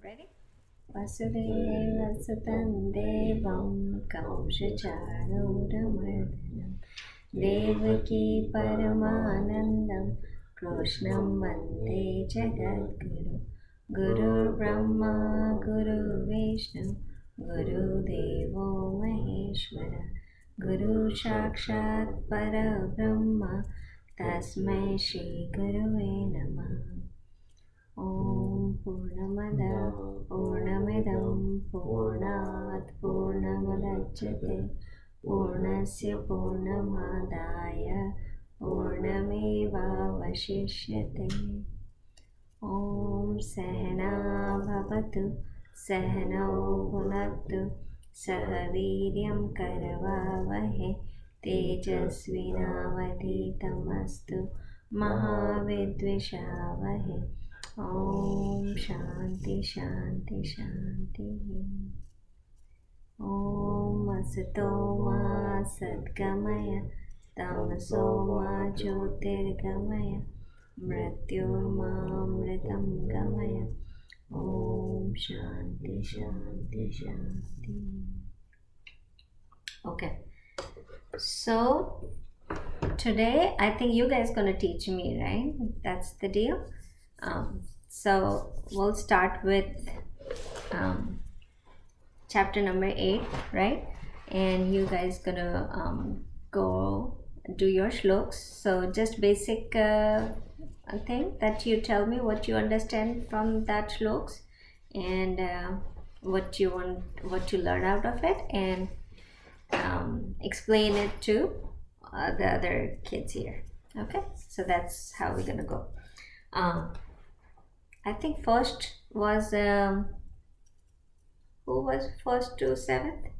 Ready? Vasudevasutam devam kamshacharudamardanam Devaki paramanandam Krishnam vande jagadguru Guru Brahma Guru Vishnu Guru Devo Maheshwara Guru Sakshat Parabrahma Tasmai Shri Gurave Namah. Om Purnamada Purnamidam Purnat Purnamudachyate Purnasya Purnamadaya Purnameva Vashishyate. Om Sahana Bhavatu Sahano Bhunaktu Sahaviryam Karavavahe Tejasvinavaditamastu Mahavidvishavahe. Om Shanti Shanti Shanti. Om Asato Ma Sadgamaya Tamaso Ma Jyotirgamaya Mrityurma Mritam Gamaya. Om Shanti Shanti Shanti. Okay, so today I think you guys gonna teach me, right? That's the deal. So we'll start with chapter number 8, right? And you guys gonna go do your shloks. So just basic thing that you tell me what you understand from that shloks and what you learn out of it, and explain it to the other kids here. Okay, so that's how we're gonna go. I think first was who was first to 7th?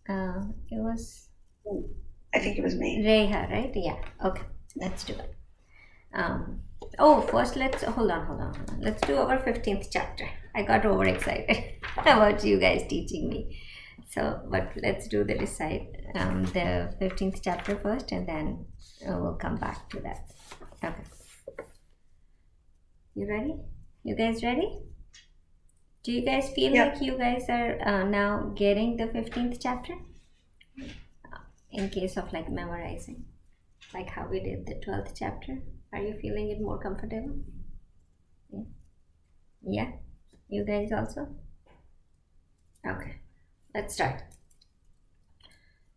It was. I think it was me. Reha, right? Yeah. Okay, let's do it. First let's hold on. Let's do our 15th chapter. I got overexcited about you guys teaching me. So, but let's do the 15th chapter first, and then we'll come back to that. Okay. You ready? You guys ready? Do you guys feel like you guys are now getting the 15th chapter? In case of like memorizing, like how we did the 12th chapter. Are you feeling it more comfortable? Yeah. Yeah? You guys also? Okay. Let's start.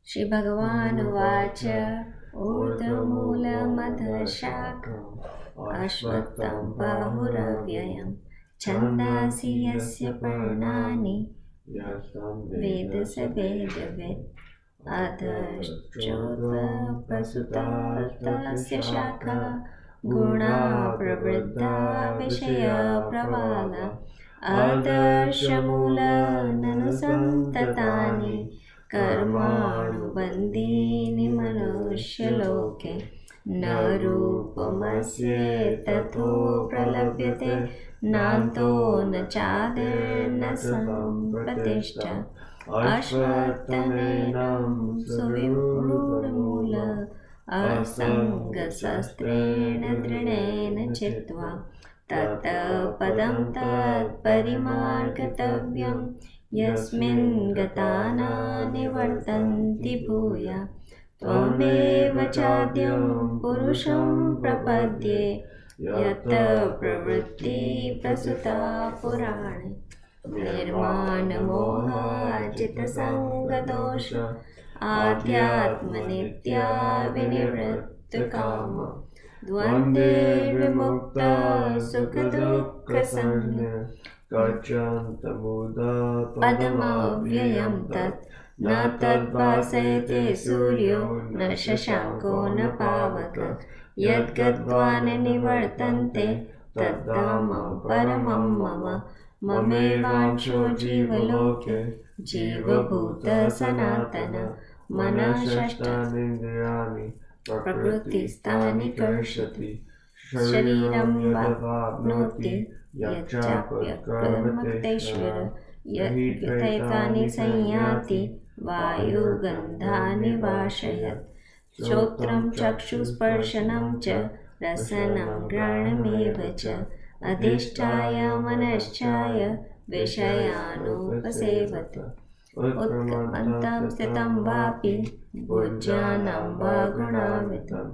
Shri Bhagavan Uvacha Urdhamula Madhashakam Ashvattam Bahuravyayam Chandasi Yasya Parnani Vedasa Vedavid Adhashchodva Prasuta Tasya Shaka Guna Pravriddha Vishaya Pravala Adarshamula Nanusantatani Karmanu Bandini Manushaloke Narupamasye Tatho Pralabhyate Nanto Nachadir Nasampratishta Ashvatanenam Suvimrudamula Asangasastrena Drinena Chitva Tata Padam Tat Parimargatavyam Yasmin Gatana Nivartanti Bhuya Tvameva Chadyam Purusham Prapadye Yata Pravritti Prasuta Purane Nirmana Moha Jita Sangadosha Adhyatma Nitya Vinivritta Kama Dvande Vimukta Sukha Dukkha Sanya Gacchanta Muda Padamavyayam Tat Na Tad Vasayate Suryo Na Shashanko Na Pavaka Yad Gadvana Nivartante Tad Dhamam Paramam Mama Mamevansho Jivaloke Jiva Bhuta Sanatana Mana Shashtanindriyani Prakrutistani Karshati Shariram Vapnoti Yachapyakramateshvara Yadvitaitani Sanyati Vayu Gandhani Vashayat Shotram Chakshu Sparshanam Cha रसनं घ्राणमेव च अधिष्ठाय मनश्चाय विषयानुपसेवते उत्क्रामन्तं स्थितं वापि भुज्यानं वा गुणान्वितं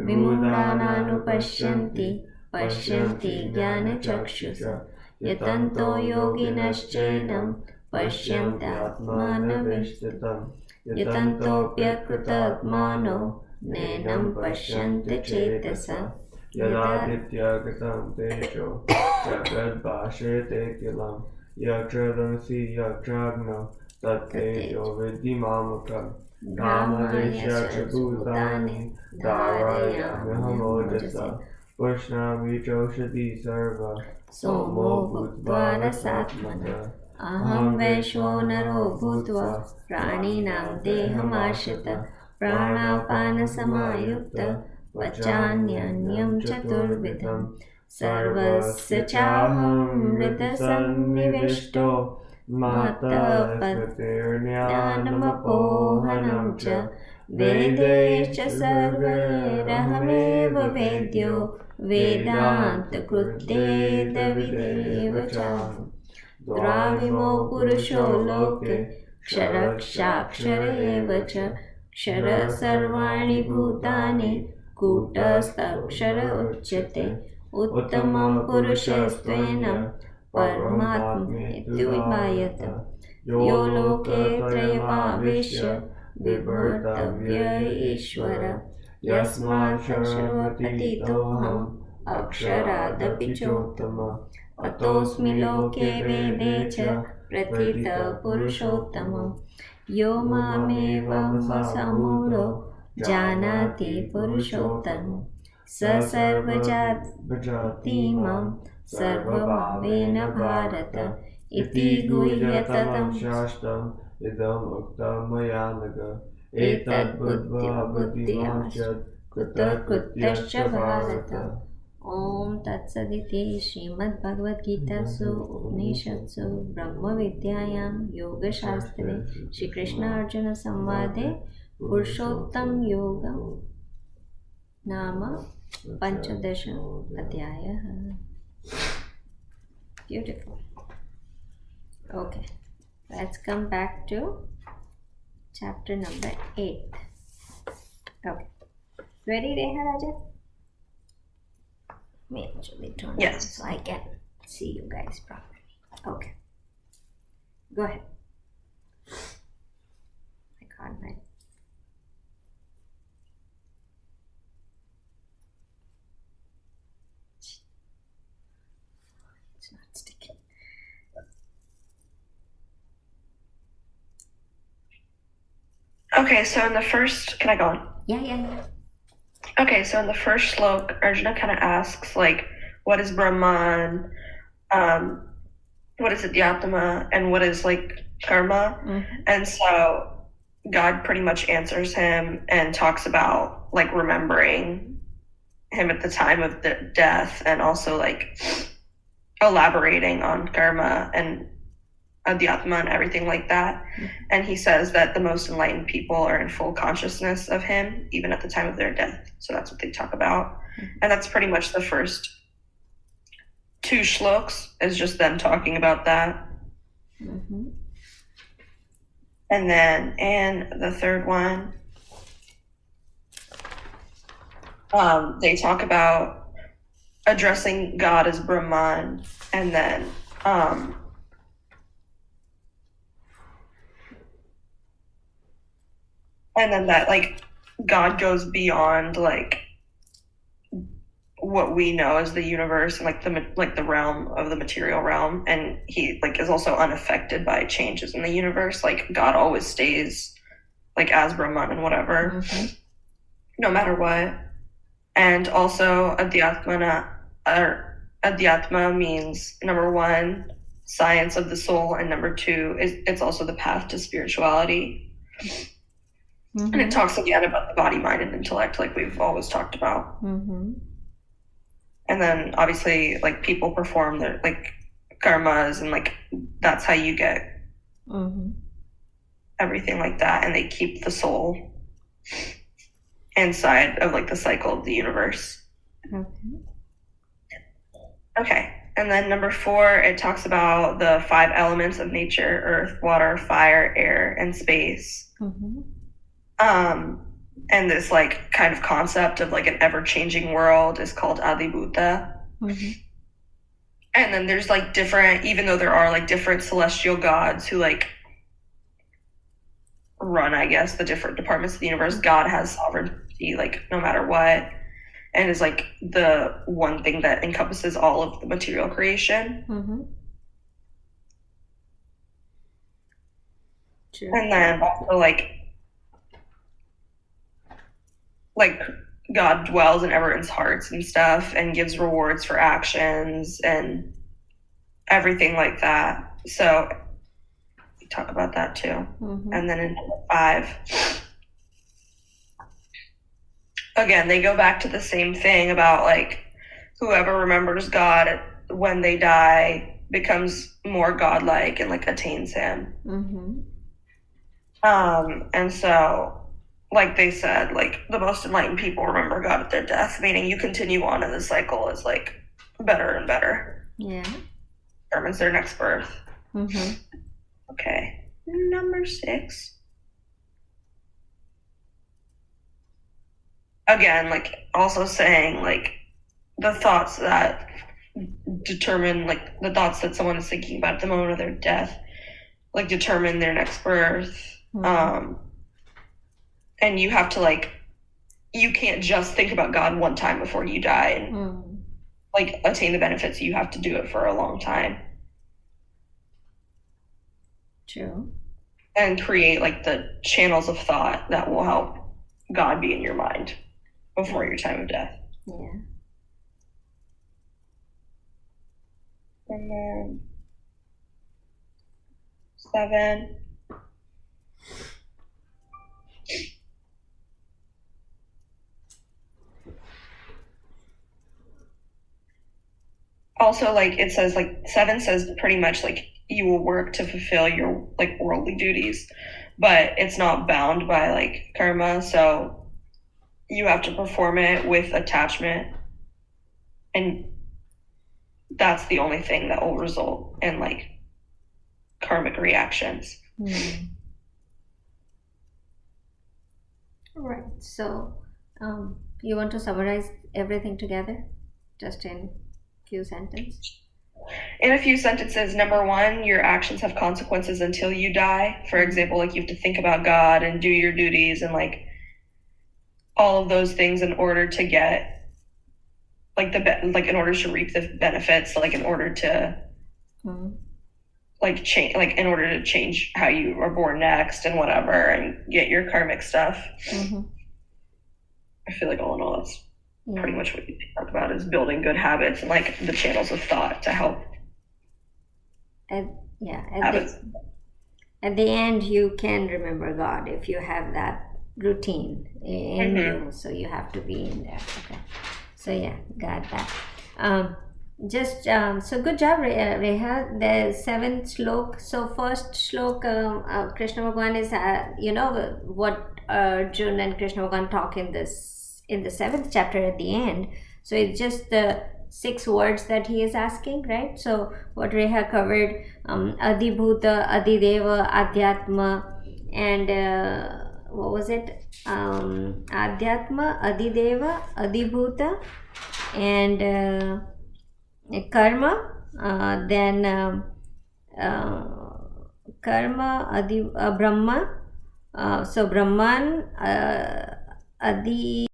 विमूढानानुपश्यन्ति पश्यन्ति ज्ञानचक्षुषा यतन्तो योगिनश्चैनं पश्यन्त्यात्मानवस्थितं यतन्तोऽप्यकृतात्मानो नैनं पश्यन्ति चेतसा यदादित्यगतं तेजो जगद्भाषेते किलं यक्षरंसि यक्षाग्नौ तत्तेजो विद्धिमामकम् रामदेश्य च भूतानि धारयाम्यहमोजसा पुष्णामि चौषधि सर्वा सोमो भूत्वा रसात्मनः अहं वैश्वानरो भूत्वा प्राणिनां देहमाश्रितः प्राणापानसमायुक्तः पचान्यन्नं चतुर्विधं सर्वस्य चाहं हृदसन्निविष्टो मतः ज्ञानमपोहनं च वेदैश्च सर्वैरहमेव वेद्यो वेदान्तकृत्येदविदेव चाहम् द्वाविमो पुरुषो लोके क्षरक्षाक्षर एव च क्षर सर्वाणि भूतानि कूटस्थक्षर उच्यते उत्तमं पुरुषस्त्वेनं परमात्मेत्युपायत यो लोके त्रयमाविश्य विभर्तव्य ईश्वर यस्मात् सर्वप्रथितोऽहम् अक्षरादपि चोत्तमः अतोऽस्मि लोके वेदे च प्रथितः पुरुषोत्तमः यो मामेवं समूढो जानाति पुरुषोत्तमं स सर्वजातिमां सर्वभावेन भारत इति गुह्यतमं शास्त्रम् इदम् उक्तं मया नघ एतद्बुद्ध्वा बुद्धिमांश्च कृतकृत्यश्च भारत। ओम तत्सदिति श्रीमद्भगवद्गीतासु उपनिषत्सु ब्रह्मविद्यायां योगशास्त्रे श्रीकृष्णार्जुनसंवादे पुरुषोत्तम योगं नाम 15 अध्यायः। Beautiful. Okay, let's come back to chapter number 8. Okay, ready, Reha Raja? Let me actually turn it on so I can see you guys properly. Okay, go ahead. I can't find. It's not sticking. Okay, so in the first, can I go on? Yeah. Okay, so in the first slok, Arjuna kind of asks, like, what is Brahman, what is Adhyatma, and what is, like, karma? Mm-hmm. And so God pretty much answers him and talks about, like, remembering him at the time of the death and also, like, elaborating on karma and Adhyatma and everything like that. Mm-hmm. And he says that the most enlightened people are in full consciousness of him, even at the time of their death. So that's what they talk about. Mm-hmm. And that's pretty much the first 2 shloks is just them talking about that. Mm-hmm. And then in the third one, they talk about addressing God as Brahman, and then that, like, God goes beyond, like, what we know as the universe and, like, the realm of the material realm, and he, like, is also unaffected by changes in the universe. Like, God always stays, like, as Brahman and whatever, mm-hmm. no matter what. And also Adhyatma means, number 1, science of the soul, and number 2 is it's also the path to spirituality. Mm-hmm. And it talks again about the body, mind, and intellect, like we've always talked about. Mm-hmm. And then obviously, like, people perform their, like, karmas, and, like, that's how you get mm-hmm. everything like that. And they keep the soul inside of, like, the cycle of the universe. Okay. Okay. And then number 4, it talks about the 5 elements of nature: earth, water, fire, air, and space. Mm-hmm. And this like kind of concept of like an ever-changing world is called Adibhuta. Mm-hmm. And then there's like different, even though there are like different celestial gods who like run, I guess, the different departments of the universe, God has sovereignty like no matter what, and is like the one thing that encompasses all of the material creation. Mm-hmm. True. And then also like God dwells in everyone's hearts and stuff and gives rewards for actions and everything like that. So we talk about that too. Mm-hmm. And then in number 5, again, they go back to the same thing about like whoever remembers God when they die becomes more godlike and like attains him. Mm-hmm. And so like they said, like the most enlightened people remember God at their death, meaning you continue on in the cycle is like better and better. Yeah. Determines their next birth. Mm-hmm. Okay. Number 6. Again, like also saying like the thoughts that determine like the thoughts that someone is thinking about at the moment of their death, like determine their next birth. Mm-hmm. And you have to like, you can't just think about God one time before you die and like attain the benefits. You have to do it for a long time. True. And create like the channels of thought that will help God be in your mind before your time of death. Yeah. And then 7. Also, like it says, like 7 says pretty much like you will work to fulfill your like worldly duties, but it's not bound by like karma, so you have to perform it with attachment, and that's the only thing that will result in like karmic reactions. All right. So, you want to summarize everything together, just in few sentences? In a few sentences, number 1, your actions have consequences until you die. For example, like you have to think about God and do your duties and like all of those things in order to get like in order to reap the benefits, like in order to like change, like in order to change how you are born next and whatever and get your karmic stuff. I feel like all in all that's pretty much what you talk about is building good habits and like the channels of thought to help. At the end, you can remember God if you have that routine in you. So you have to be in there. Okay. So yeah, got that. So good job, Reha. The 7th slok. So first slok, Krishna Bhagwan is, what Arjuna and Krishna Bhagwan talk in the 7th chapter at the end. So it's just the 6 words that he is asking, right? So what Reha covered, Adibhuta, Adideva, Adhyatma, and what was it? Adhyatma, Adideva, Adibhuta, and karma, then karma, Brahma, so Brahman, Adi